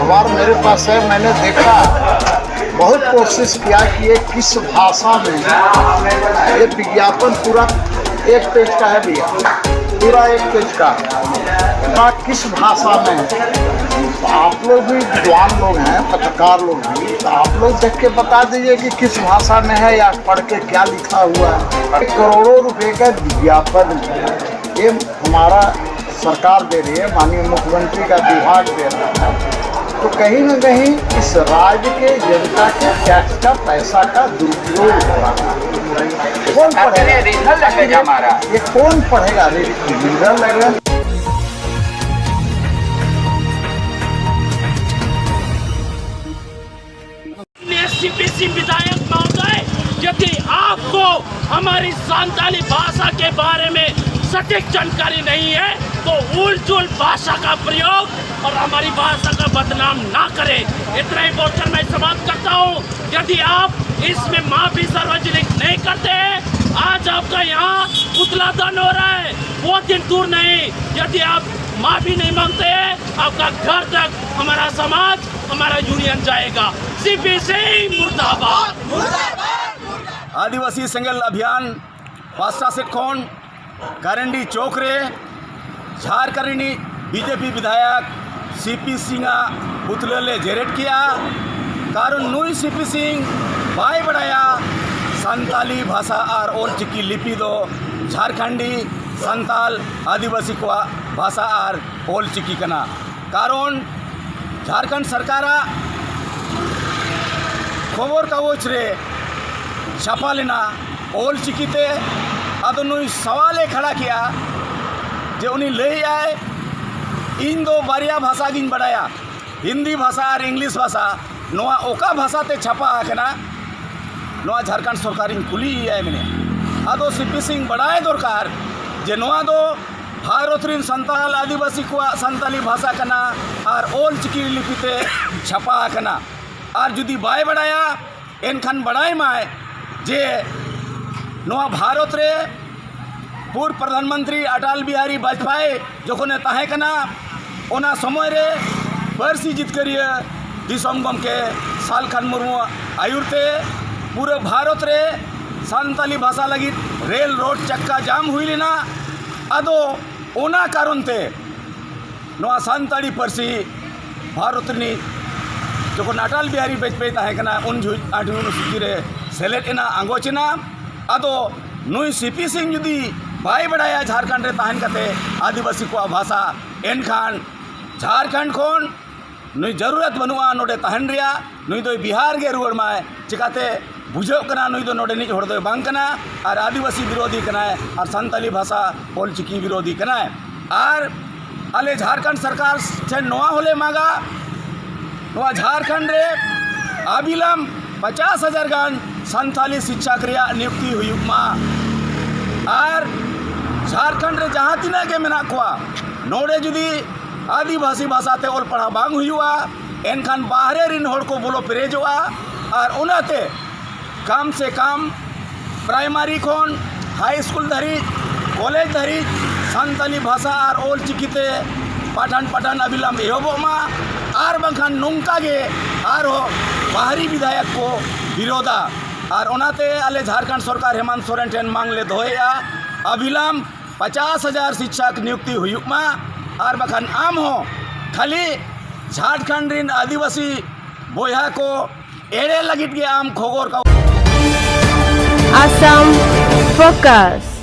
अखबार मेरे पास है, मैंने देखा, बहुत कोशिश किया कि ये किस भाषा में है। ये विज्ञापन पूरा 1 पेज का है भैया, पूरा 1 पेज का किस भाषा में है। तो आप लोग भी विद्वान लोग हैं, पत्रकार लोग भी, तो आप लोग देख के बता दीजिए कि किस भाषा में है या पढ़ के क्या लिखा हुआ है। करोड़ों रुपए का विज्ञापन ये हमारा सरकार दे रही है, माननीय मुख्यमंत्री का विभाग दे रहा है। तो कहीं न कहीं इस राज्य के जनता के टैक्स का पैसा का दुरुपयोग हो रहा है। कौन पढ़ेगा हमारा, ये कौन पढ़ेगा? रीजन लगेगा। सीपीसी विधायक महोदय, यदि आपको हमारी संताली भाषा के बारे में सटीक जानकारी नहीं है तो उलझुल भाषा का प्रयोग और हमारी भाषा का बदनाम ना करें। इतना ही बोलकर मैं समाप्त करता हूँ। यदि आप इसमें माफी सार्वजनिक नहीं करते हैं, आज आपका यहाँ पुतला दहन हो रहा है, वो दिन दूर नहीं। यदि आप माफी नहीं मांगते हैं, आपका घर तक हमारा समाज, हमारा यूनियन जाएगा। सीपीसी मुर्दाबाद। आदिवासी सेंगल अभियान पास्टा से कौन कारंडी चौकरे झारखंडी बीजेपी विधायक सीपी सिंह पुतले जेरेट किया कारण नुई सीपी सिंह बाय बढ़ाया संताली भाषा और ओलचिकी लिपि दो झारखंडी संताल आदिवासी को भाषा और ओलचिकी कना कारण झारखंड सरकार खबर कागज रे छापा लेना ओलचिकीते अद नुई सवाले खड़ा किया जे उन्हीं लई आए इन दो बारिया भाषा गिन बढ़ाया हिंदी भाषा और इंग्लिश भाषा नोआ ओका भाषा ते छापा आकना नोआ झारखंड सरकार कुली है मैंने अदो सीपी सिंह बढ़ाए दरकार जे नोआ दो भारत रिन संताल आदिवासी को संताली भाषा कना और ओलचिकी लिपिते छापा आकना और जुदी बाय बढ़ाया एनखान बढ़ाए माए जे नोआ भारत रे पूर्व प्रधानमंत्री अटल बिहारी वाजपेयी जोखने ताहे कना ओना समय रे पारसी जितकरिया दिसम गमके सालखान मुर्मू आयुरते पूरे भारत रे संताली भाषा लगी रेल रोड चक्का जाम हुई लेना अदो ओना कारण ते नोआ संताली पारसी भारत नी जोखन अटल बिहारी वाजपेयी ताहे कना उन यूनिवर्सिटी रे सेलेक्ट एना आंगोचना अदो नुई सीपी सिंह जुदी बाय बढ़ाया झारखंड रे ताहन कते आदिवासी को भाषा एनखान झारखंड खोन नुई जरूरत बनुआ नोडे ताहन रिया नुई दो बिहार गे रुआड़ माय चिकाते बुझो कना नुई दो नोडे निज होड़ दो बांग कना और आदिवासी विरोधी कना और संताली भाषा ओलचिकी विरोधी कना और आले झारखंड सरकार से नोआ होले मांगा नोआ झारखंड रे अबिलम 50,000 गान संताली शिक्षक रिया नियुक्ति हुई मा और झारखंड रे जहाँ तीना के मेना कोआ नोड़े जुदी आदिवासी भाषा ते ओल पढ़ा बांग हुआ एनखान बाहरे रिन होड़ को बोलो पेरेजोआ और उनाते कम से कम प्राइमरी खोन हाई स्कूल धरी कॉलेज धरी संताली भाषा और ओलचिकीते पाठन पाठन अबिलम एहोबोमा और बंखान नोंका गे और बाहरी विधायक को विरोधा और ओनाते आले झारखंड सरकार हेमंत सोरेन ठेन मांग ले दोया अबिलम 50,000 शिक्षक नियुक्ति हुई मा और बखान आम हो खाली झारखंड रिन आदिवासी बोया को एड़े लगिट के आम खोगोर का Assam Focus।